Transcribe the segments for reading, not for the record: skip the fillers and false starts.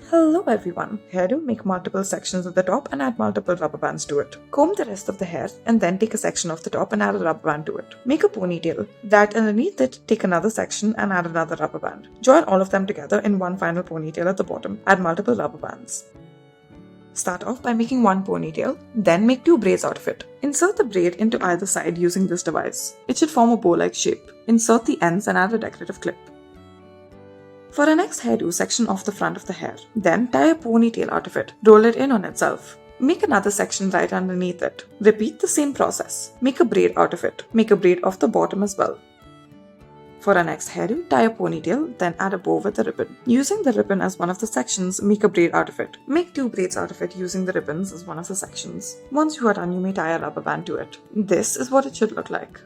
Hello everyone. Hairdo, make multiple sections of the top and add multiple rubber bands to it. Comb the rest of the hair and then take a section of the top and add a rubber band to it. Make a ponytail. That underneath it, take another section and add another rubber band. Join all of them together in one final ponytail at the bottom. Add multiple rubber bands. Start off by making one ponytail, then make two braids out of it. Insert the braid into either side using this device. It should form a bow-like shape. Insert the ends and add a decorative clip. For our next hairdo, section off the front of the hair. Then tie a ponytail out of it. Roll it in on itself. Make another section right underneath it. Repeat the same process. Make a braid out of it. Make a braid off the bottom as well. For our next hairdo, tie a ponytail, then add a bow with a ribbon. Using the ribbon as one of the sections, make a braid out of it. Make two braids out of it using the ribbons as one of the sections. Once you are done, you may tie a rubber band to it. This is what it should look like.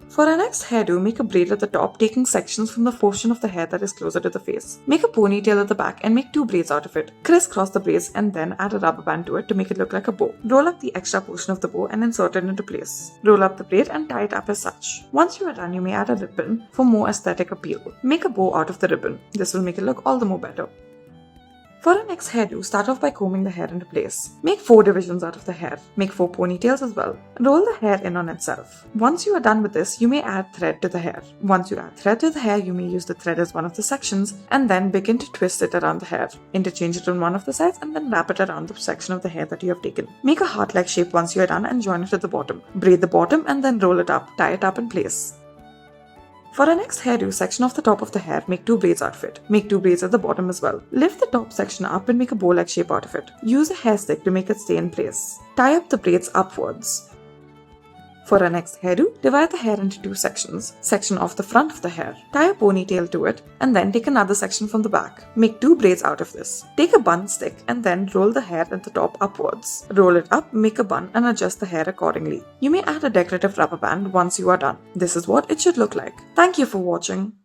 For our next hairdo, make a braid at the top, taking sections from the portion of the hair that is closer to the face. Make a ponytail at the back and make two braids out of it. Crisscross the braids and then add a rubber band to it to make it look like a bow. Roll up the extra portion of the bow and insert it into place. Roll up the braid and tie it up as such. Once you are done, you may add a ribbon for more aesthetic appeal. Make a bow out of the ribbon. This will make it look all the more better. For our next hairdo, start off by combing the hair into place. Make 4 divisions out of the hair. Make 4 ponytails as well. Roll the hair in on itself. Once you are done with this, you may add thread to the hair. Once you add thread to the hair, you may use the thread as one of the sections and then begin to twist it around the hair. Interchange it on one of the sides and then wrap it around the section of the hair that you have taken. Make a heart-like shape once you are done and join it at the bottom. Braid the bottom and then roll it up. Tie it up in place. For our next hairdo, section of the top of the hair, make 2 braids out of it. Make 2 braids at the bottom as well. Lift the top section up and make a bow-like shape out of it. Use a hair stick to make it stay in place. Tie up the braids upwards. For our next hairdo, divide the hair into 2 sections. Section off the front of the hair. Tie a ponytail to it and then take another section from the back. Make 2 braids out of this. Take a bun stick and then roll the hair at the top upwards. Roll it up, make a bun and adjust the hair accordingly. You may add a decorative rubber band once you are done. This is what it should look like. Thank you for watching.